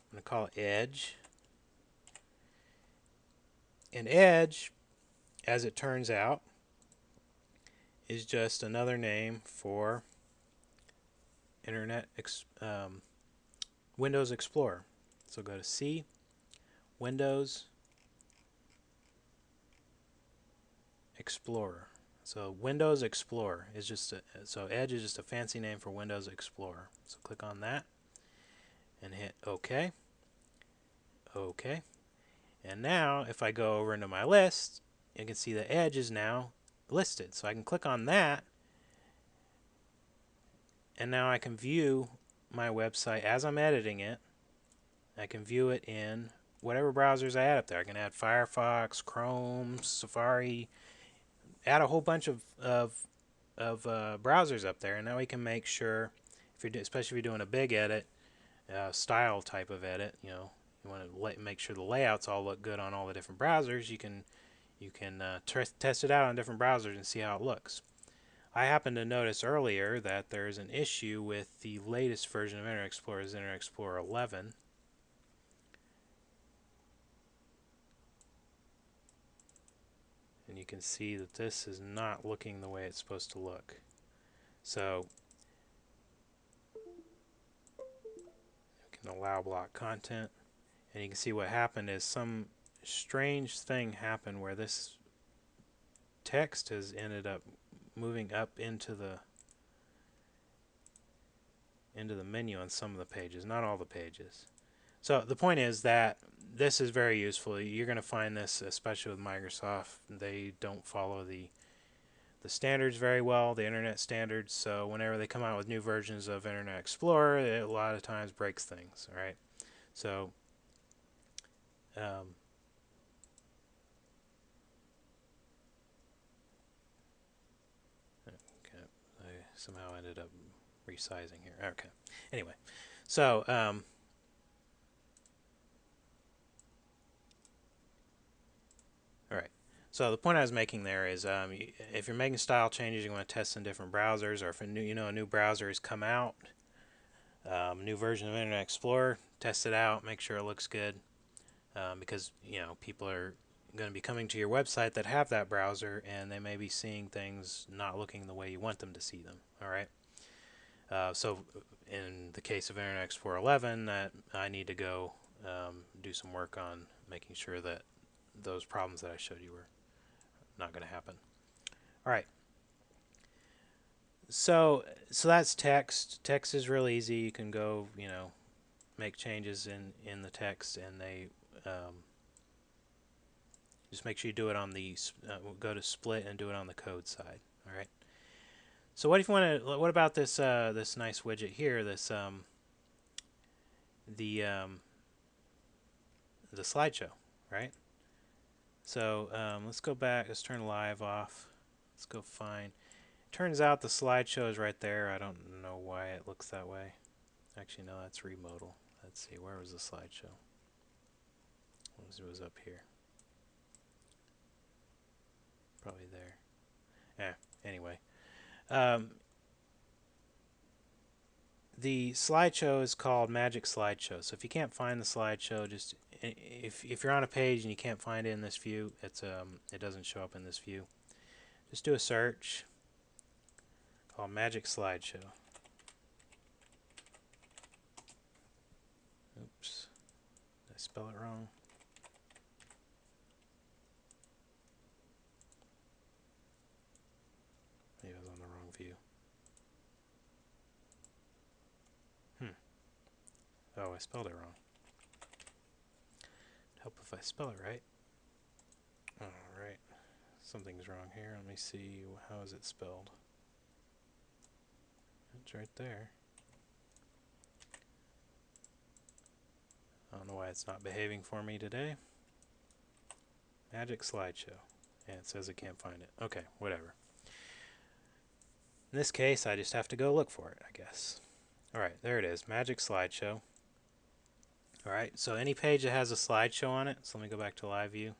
I'm going to call it Edge. And Edge, as it turns out, is just another name for Windows Explorer. So go to C, Windows Explorer. So Windows Explorer is just so Edge is just a fancy name for Windows Explorer. So click on that and hit OK. OK. And now if I go over into my list, you can see the Edge is now listed. So I can click on that, and now I can view my website as I'm editing it. I can view it in whatever browsers I add up there. I can add Firefox, Chrome, Safari, add a whole bunch of browsers up there, and now we can make sure, especially if you're doing a big edit, style type of edit, you want to make sure the layouts all look good on all the different browsers. You can test it out on different browsers and see how it looks. I happened to notice earlier that there's an issue with the latest version of Internet Explorer, is Internet Explorer 11. And you can see that this is not looking the way it's supposed to look. So you can allow block content, and you can see what happened is some strange thing happened where this text has ended up moving up into the menu on some of the pages, not all the pages. So the point is that this is very useful. You're going to find this, especially with Microsoft. They don't follow the standards very well, the internet standards. So whenever they come out with new versions of Internet Explorer, it a lot of times breaks things. All right. So okay, I somehow ended up resizing here. Okay. Anyway, so all right. So the point I was making there is, if you're making style changes, you want to test in different browsers, or if a new browser has come out, new version of Internet Explorer, test it out, make sure it looks good. because people are going to be coming to your website that have that browser, and they may be seeing things not looking the way you want them to see them. All right. So in the case of Internet Explorer 11, that I need to go do some work on making sure that those problems that I showed you were not going to happen. All right. So that's text. Text is real easy. You can go, make changes in the text, and they just make sure you do it on the go to split and do it on the code side. All right. So what if you want to? What about this this nice widget here? This the the slideshow, right? So let's go back. Let's turn live off. Let's go find. Turns out the slideshow is right there. I don't know why it looks that way. Actually, no, that's remodal. Let's see. Where was the slideshow? It was up here. Probably there. Anyway. The slideshow is called Magic Slideshow. So if you can't find the slideshow, just if you're on a page and you can't find it in this view, it doesn't show up in this view. Just do a search called Magic Slideshow. Oops, did I spell it wrong? Maybe I was on the wrong view. Oh, I spelled it wrong. Help if I spell it right. Alright, something's wrong here. Let me see, how is it spelled? It's right there. I don't know why it's not behaving for me today. Magic Slideshow. And it says it can't find it. Okay, whatever. In this case, I just have to go look for it, I guess. Alright, there it is. Magic Slideshow. Alright, so any page that has a slideshow on it, so let me go back to live view.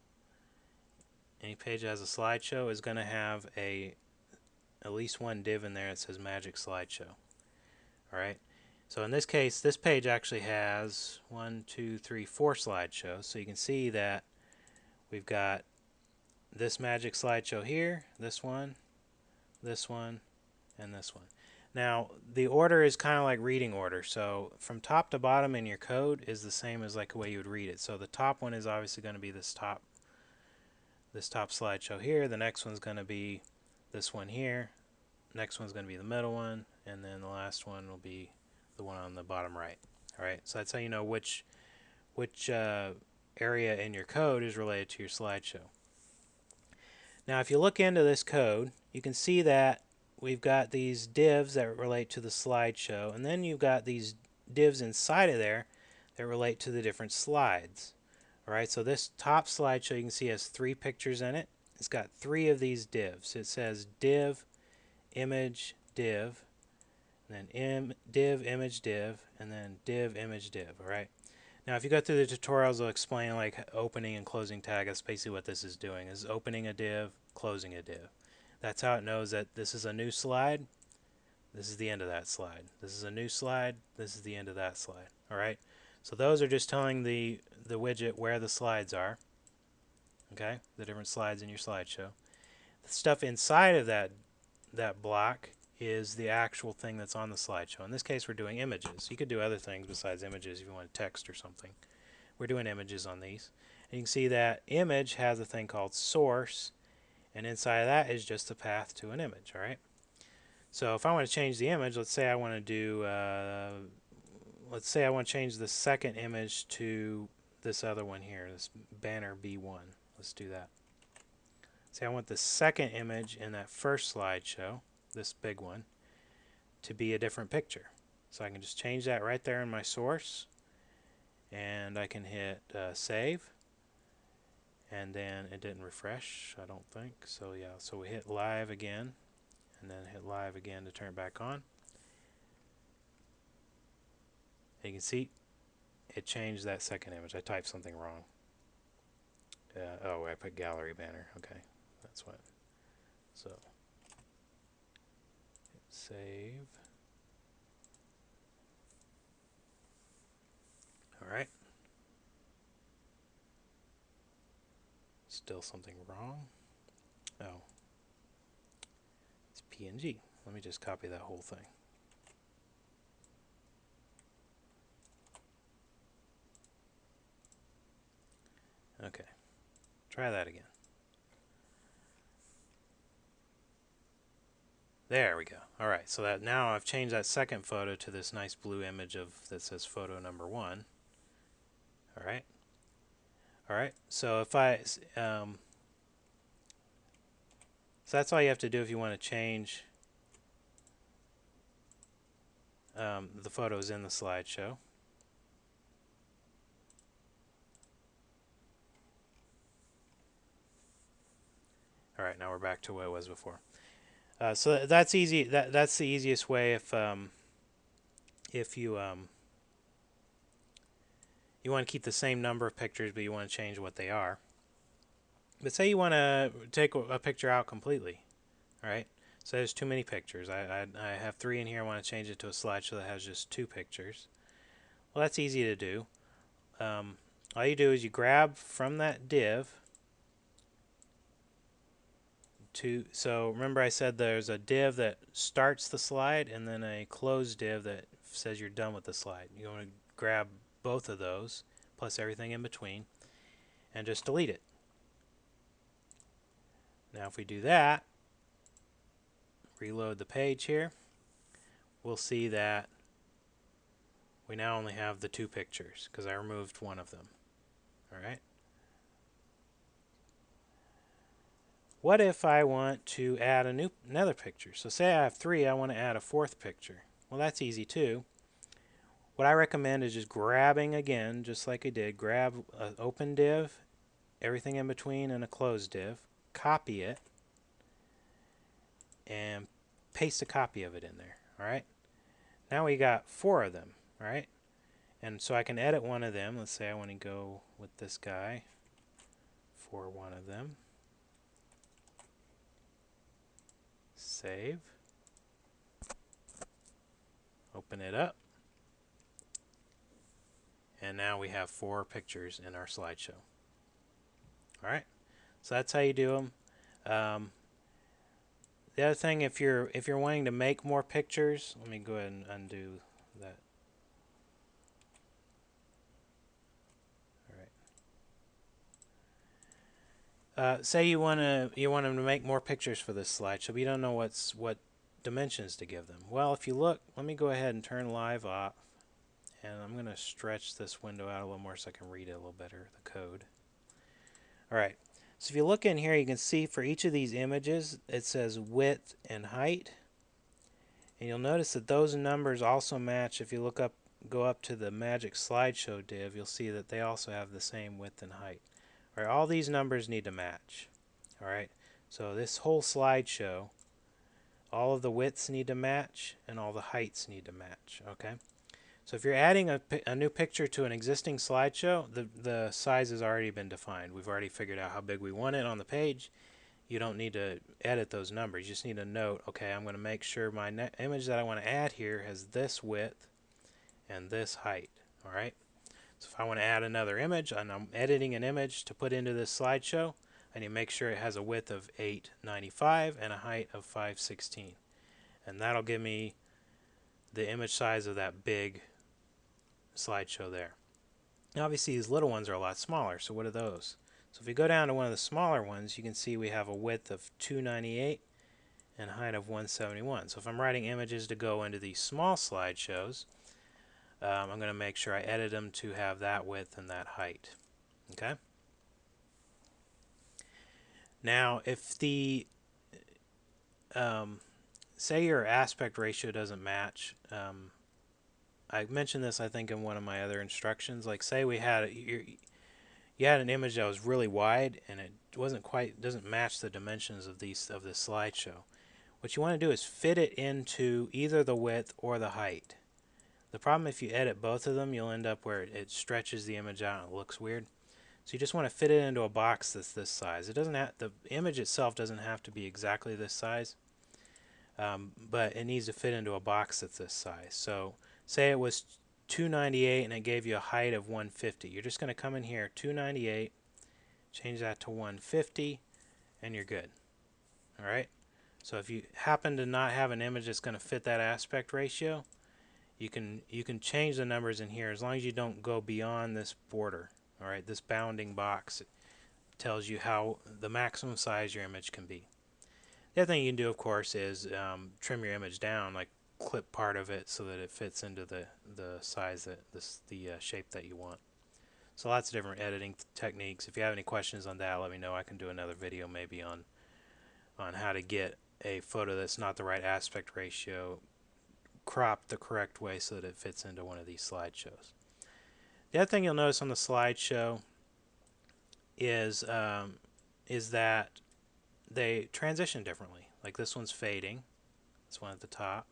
Any page that has a slideshow is going to have at least one div in there that says Magic Slideshow. Alright, so in this case, this page actually has 1, 2, 3, 4 slideshows. So you can see that we've got this Magic Slideshow here, this one, and this one. Now, the order is kind of like reading order. So from top to bottom in your code is the same as like the way you would read it. So the top one is obviously going to be this top slideshow here. The next one's going to be this one here. Next one's going to be the middle one, and then the last one will be the one on the bottom right. All right, so that's how you know which area in your code is related to your slideshow. Now, if you look into this code, you can see that we've got these divs that relate to the slideshow, and then you've got these divs inside of there that relate to the different slides. All right, so this top slideshow you can see has 3 pictures in it. It's got 3 of these divs. It says div, image, div, and then div, image, div, and then div, image, div. All right. Now, if you go through the tutorials, they'll explain like opening and closing tag. That's basically what this is doing: is opening a div, closing a div. That's how it knows that this is a new slide. This is the end of that slide. This is a new slide. This is the end of that slide. All right. So those are just telling the widget where the slides are. Okay, the different slides in your slideshow. The stuff inside of that block is the actual thing that's on the slideshow. In this case, we're doing images. You could do other things besides images if you want text or something. We're doing images on these. And you can see that image has a thing called source, and inside of that is just the path to an image. All right. So if I want to change the image, let's say I want to do, let's say I want to change the second image to this other one here, this banner B1. Let's do that. Say I want the second image in that first slideshow, this big one, to be a different picture. So I can just change that right there in my source, and I can hit save, and then it didn't refresh, I don't think. So yeah, so we hit live again, and then hit live again to turn it back on. And you can see it changed that second image. I typed something wrong. Oh, I put gallery banner. Okay, that's what. So hit save. All right. Still something wrong. Oh, it's PNG. Let me just copy that whole thing. Okay, try that again. There we go. All right, so that now I've changed that second photo to this nice blue image that says photo number 1. All right. All right. So if so that's all you have to do if you want to change the photos in the slideshow. All right, now we're back to what it was before. So that's easy. That's the easiest way if you you want to keep the same number of pictures, but you want to change what they are. But say you want to take a picture out completely. All right. So there's too many pictures. I have 3 in here. I want to change it to a slideshow that has just 2 pictures. Well, that's easy to do. All you do is you grab from that div. So remember I said there's a div that starts the slide and then a closed div that says you're done with the slide. You want to grab both of those plus everything in between and just delete it. Now if we do that, reload the page here, we'll see that we now only have the 2 pictures because I removed one of them. All right. What if I want to add another picture? So say I have 3, I want to add a 4th picture. Well, that's easy too. What I recommend is just grabbing again, just like I did, grab an open div, everything in between, and a closed div, copy it, and paste a copy of it in there. All right. Now we got 4 of them. All right. And so I can edit one of them. Let's say I want to go with this guy for one of them. Save. Open it up. And now we have 4 pictures in our slideshow. All right. So that's how you do them. The other thing, if you're wanting to make more pictures, let me go ahead and undo that. All right. Say you want them to make more pictures for this slideshow, but you don't know what dimensions to give them. Well, if you look, let me go ahead and turn live off, and I'm going to stretch this window out a little more so I can read it a little better, the code. All right. So if you look in here, you can see for each of these images, it says width and height. And you'll notice that those numbers also match. If you go up to the Magic Slideshow div, you'll see that they also have the same width and height. All right, all these numbers need to match. All right, so this whole slideshow, all of the widths need to match and all the heights need to match. Okay, so if you're adding a new picture to an existing slideshow, the size has already been defined. We've already figured out how big we want it on the page. You don't need to edit those numbers. You just need to note, okay, I'm going to make sure my image that I want to add here has this width and this height. All right. So if I want to add another image and I'm editing an image to put into this slideshow, I need to make sure it has a width of 895 and a height of 516. And that'll give me the image size of that big slideshow there. Now obviously these little ones are a lot smaller, so what are those? So if we go down to one of the smaller ones, you can see we have a width of 298 and a height of 171. So if I'm writing images to go into these small slideshows, I'm going to make sure I edit them to have that width and that height. Okay. Now if the say your aspect ratio doesn't match, I mentioned this I think in one of my other instructions. Like say we had you had an image that was really wide and it doesn't match the dimensions of this slideshow. What you want to do is fit it into either the width or the height. The problem if you edit both of them, you'll end up where it stretches the image out and it looks weird. So you just want to fit it into a box that's this size. The image itself doesn't have to be exactly this size, but it needs to fit into a box that's this size. So say it was 298 and it gave you a height of 150. You're just going to come in here 298 change that to 150, and you're good. Alright, so if you happen to not have an image that's going to fit that aspect ratio, you can change the numbers in here as long as you don't go beyond this border. Alright, this bounding box tells you how the maximum size your image can be. The other thing you can do, of course, is trim your image down, like clip part of it so that it fits into the size that the shape that you want. So lots of different editing techniques. If you have any questions on that, let me know. I can do another video maybe on how to get a photo that's not the right aspect ratio cropped the correct way so that it fits into one of these slideshows. The other thing you'll notice on the slideshow is that they transition differently. Like this one's fading. This one at the top.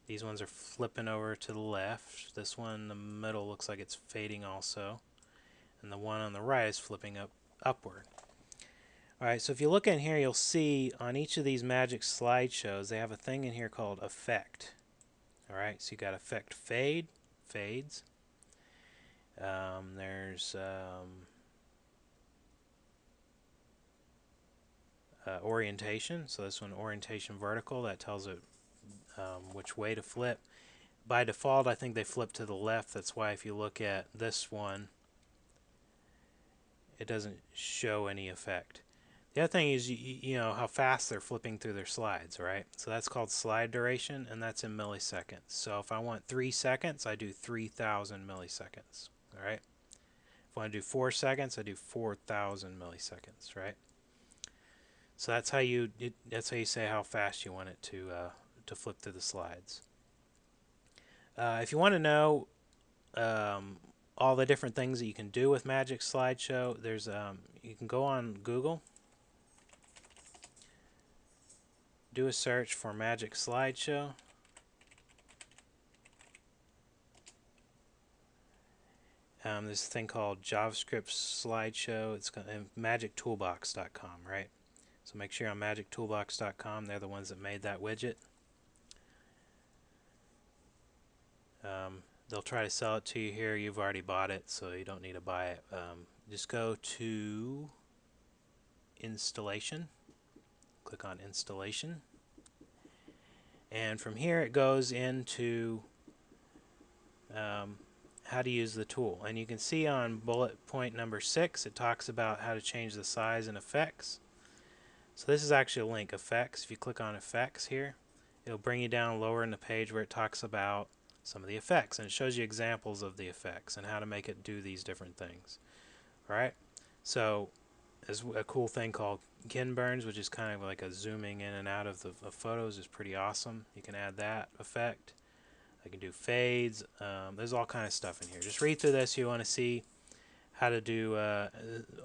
These ones are flipping over to the left. This one in the middle looks like it's fading also. And the one on the right is flipping upward. Alright, so if you look in here, you'll see on each of these magic slideshows, they have a thing in here called effect. Alright, so you got effect fade, fades. There's orientation. So this one, orientation vertical, that tells it which way to flip. By default, I think they flip to the left. That's why if you look at this one, it doesn't show any effect. The other thing is, you know how fast they're flipping through their slides, right? So that's called slide duration, and that's in milliseconds. So if I want 3 seconds, I do 3,000 milliseconds, all right? If I want to do 4 seconds, I do 4,000 milliseconds, right? So that's how you say how fast you want it to flip through the slides. If you want to know all the different things that you can do with Magic Slideshow, there's you can go on Google, do a search for Magic Slideshow. There's a thing called JavaScript Slideshow. It's magictoolbox.com, right? So make sure you're on magictoolbox.com. They're the ones that made that widget. They'll try to sell it to you here. You've already bought it, so you don't need to buy it. Just go to installation. Click on installation. And from here it goes into how to use the tool. And you can see on bullet point number 6, it talks about how to change the size and effects. So this is actually a link, effects. If you click on effects here, it'll bring you down lower in the page where it talks about some of the effects, and it shows you examples of the effects and how to make it do these different things. Alright, so there's a cool thing called kin burns, which is kind of like a zooming in and out of the photos. Is pretty awesome. You can add that effect. I can do fades. There's all kind of stuff in here. Just read through this if you want to see how to do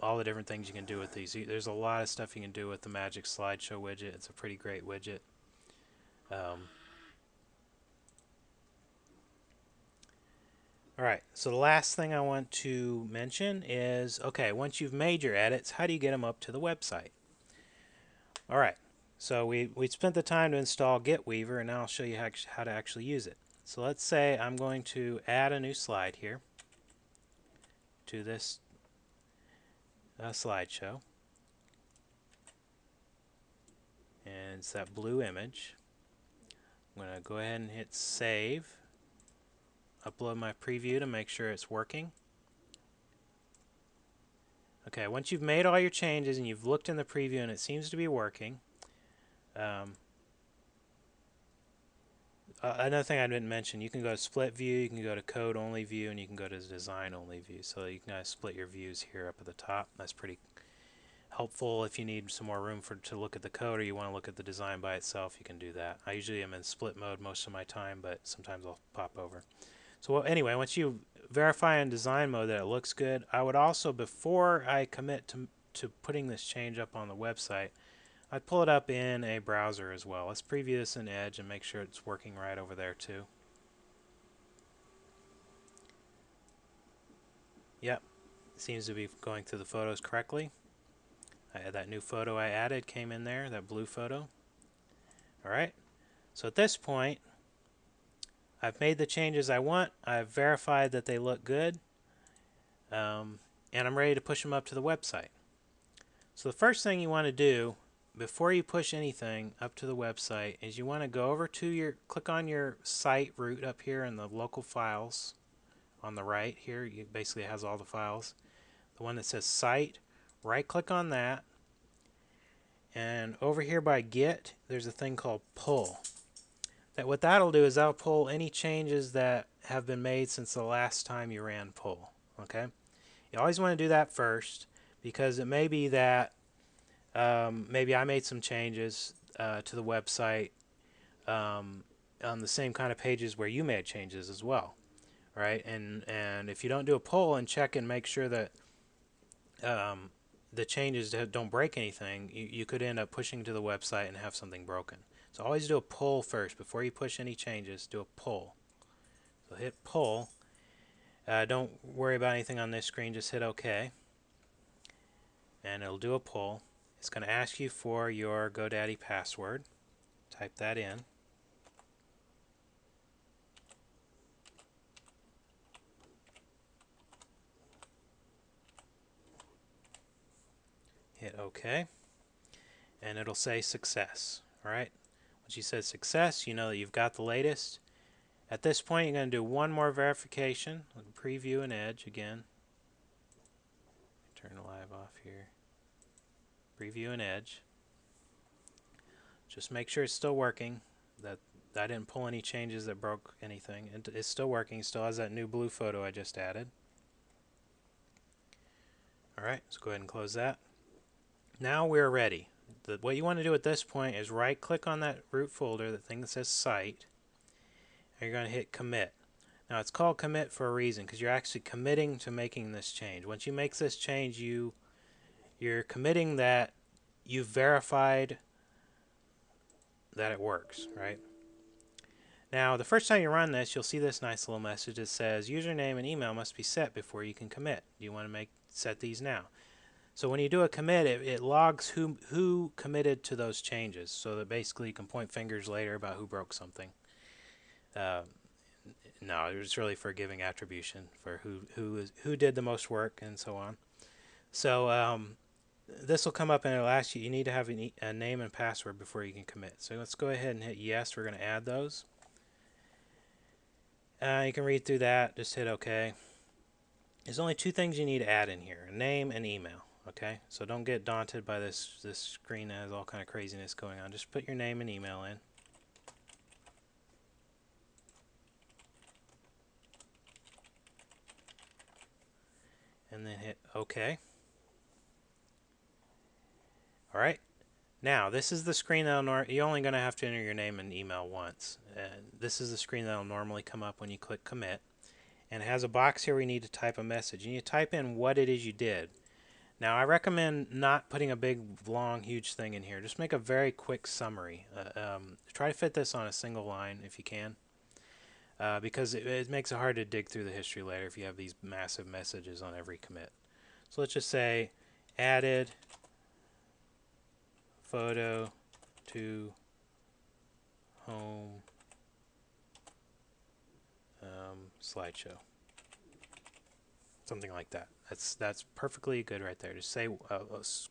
all the different things you can do with these. There's a lot of stuff you can do with the Magic Slideshow widget. It's a pretty great widget. Alright, so the last thing I want to mention is, okay, once you've made your edits, how do you get them up to the website? Alright, so we spent the time to install Dreamweaver, and now I'll show you how to actually use it. So let's say I'm going to add a new slide here to this slideshow. And it's that blue image. I'm going to go ahead and hit save. Upload my preview to make sure it's working. Okay, once you've made all your changes and you've looked in the preview and it seems to be working, another thing I didn't mention, you can go to split view, you can go to code only view, and you can go to design only view. So you can split your views here up at the top. That's pretty helpful if you need some more room to look at the code, or you want to look at the design by itself. You can do that. I usually am in split mode most of my time, but sometimes I'll pop over. So anyway, once you verify in design mode that it looks good, I would also, before I commit to putting this change up on the website, I'd pull it up in a browser as well. Let's preview this in Edge and make sure it's working right over there too. Yep, it seems to be going through the photos correctly. That new photo I added came in there, that blue photo. Alright, so at this point, I've made the changes I want, I've verified that they look good, and I'm ready to push them up to the website. So the first thing you want to do before you push anything up to the website is you want to go over to click on your site root up here in the local files on the right here. It basically has all the files. The one that says site, right click on that, and over here by Git there's a thing called pull. What that'll do is that'll pull any changes that have been made since the last time you ran pull. Okay, you always want to do that first, because it may be that maybe I made some changes to the website on the same kind of pages where you made changes as well, right? And if you don't do a pull and check and make sure that the changes don't break anything, you could end up pushing to the website and have something broken. So always do a pull first. Before you push any changes, do a pull. So hit pull. Don't worry about anything on this screen, just hit OK. And it'll do a pull. It's going to ask you for your GoDaddy password. Type that in. Hit OK. And it'll say success. Alright? Once you said success, you know that you've got the latest. At this point, you're going to do one more verification. Preview and Edge again. Turn the live off here. Preview and Edge. Just make sure it's still working. That I didn't pull any changes that broke anything. It's still working. It still has that new blue photo I just added. Alright, let's go ahead and close that. Now we're ready. What you want to do at this point is right click on that root folder, the thing that says site, and you're going to hit commit. Now it's called commit for a reason, because you're actually committing to making this change. Once you make this change, you're committing that you've verified that it works, right? Now the first time you run this, you'll see this nice little message that says username and email must be set before you can commit. Do you want to set these now? So when you do a commit, it logs who committed to those changes, so that basically you can point fingers later about who broke something. No, it was really for giving attribution for who did the most work and so on. So this will come up and it'll ask you need to have a name and password before you can commit. So let's go ahead and hit yes. We're going to add those. You can read through that. Just hit OK. There's only two things you need to add in here: a name and email. Okay, so don't get daunted by this screen that has all kind of craziness going on. Just put your name and email in. And then hit OK. Alright, now this is the screen that'll you're only going to have to enter your name and email once. This is the screen that'll normally come up when you click commit. And it has a box here where you need to type a message. You need to type in what it is you did. Now I recommend not putting a big, long, huge thing in here. Just make a very quick summary. Try to fit this on a single line if you can, because it makes it hard to dig through the history later if you have these massive messages on every commit. So let's just say added photo to home slideshow. Something like that. That's perfectly good right there. Just say a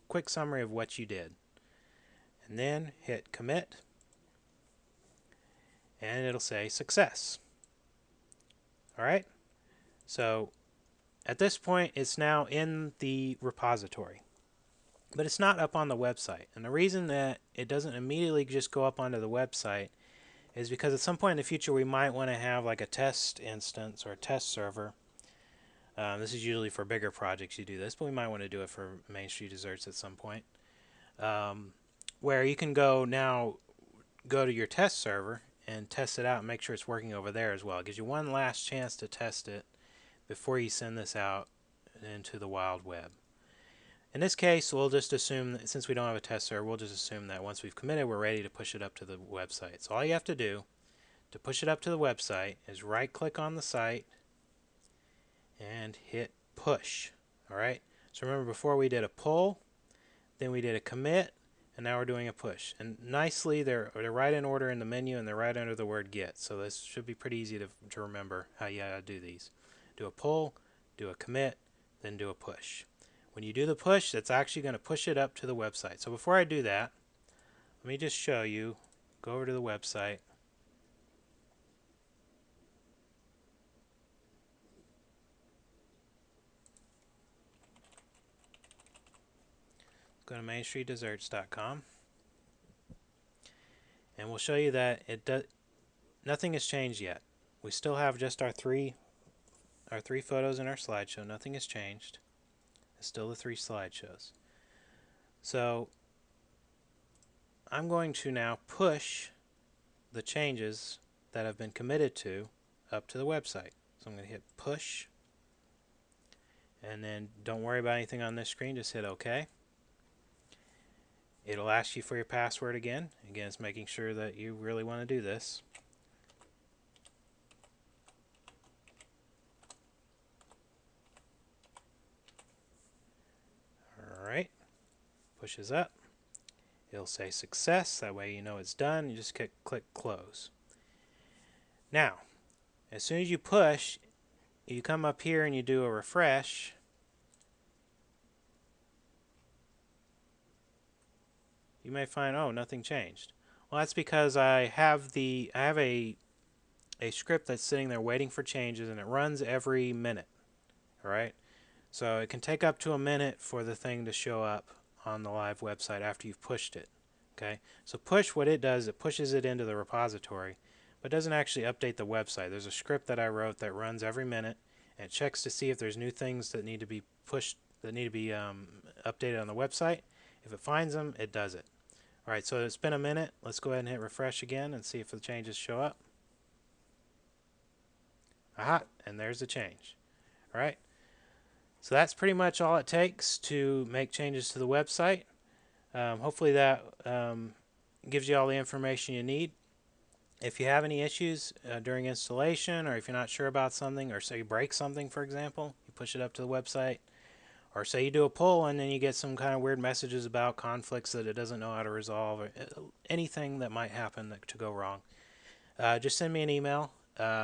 quick summary of what you did. And then hit commit. And it'll say success. Alright? So at this point it's now in the repository. But it's not up on the website. And the reason that it doesn't immediately just go up onto the website is because at some point in the future we might want to have like a test instance or a test server. This is usually for bigger projects you do this, but we might want to do it for Main Street Desserts at some point. Where you can go to your test server and test it out and make sure it's working over there as well. It gives you one last chance to test it before you send this out into the wild web. In this case, we'll just assume that since we don't have a test server, we'll just assume that once we've committed, we're ready to push it up to the website. So all you have to do to push it up to the website is right click on the site and hit push. Alright, so remember before we did a pull, then we did a commit, and now we're doing a push. And nicely, they're right in order in the menu, and they're right under the word get. So this should be pretty easy to remember how you do these. Do a pull, do a commit, then do a push. when you do the push, that's actually going to push it up to the website. So before I do that, let me just show you. Go over to the website. Go to mainstreetdesserts.com, and we'll show you that nothing has changed yet. We still have just our three photos in our slideshow. Nothing has changed. It's still the 3 slideshows. So I'm going to now push the changes that have been committed to up to the website. So I'm going to hit push, and then don't worry about anything on this screen, just hit OK. It'll ask you for your password again. Again, it's making sure that you really want to do this. Alright, pushes up. It'll say success, that way you know it's done. You just click close. Now, as soon as you push, you come up here and you do a refresh. You may find, oh, nothing changed. Well, that's because I have a script that's sitting there waiting for changes, and it runs every minute. All right, so it can take up to a minute for the thing to show up on the live website after you've pushed it. Okay, so push, what it does, it pushes it into the repository, but doesn't actually update the website. There's a script that I wrote that runs every minute, and it checks to see if there's new things that need to be pushed, that need to be updated on the website. If it finds them, it does it. All right, so it's been a minute. Let's go ahead and hit refresh again and see if the changes show up. Aha, and there's the change. All right, so that's pretty much all it takes to make changes to the website. Hopefully that gives you all the information you need. If you have any issues during installation, or if you're not sure about something, or say you break something, for example, you push it up to the website, or say you do a pull and then you get some kind of weird messages about conflicts that it doesn't know how to resolve, or anything that might happen to go wrong, just send me an email.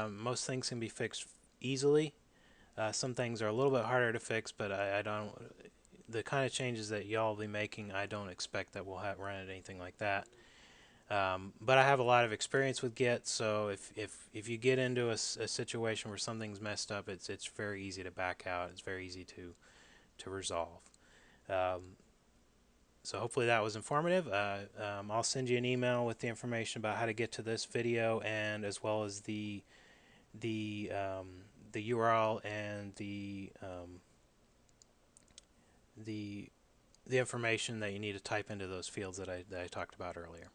Most things can be fixed easily. Some things are a little bit harder to fix, but I don't. The kind of changes that y'all will be making, I don't expect that we'll run into anything like that. But I have a lot of experience with Git, so if you get into a situation where something's messed up, it's very easy to back out. It's very easy to resolve. So hopefully that was informative. I'll send you an email with the information about how to get to this video, and as well as the URL and the information that you need to type into those fields that I talked about earlier.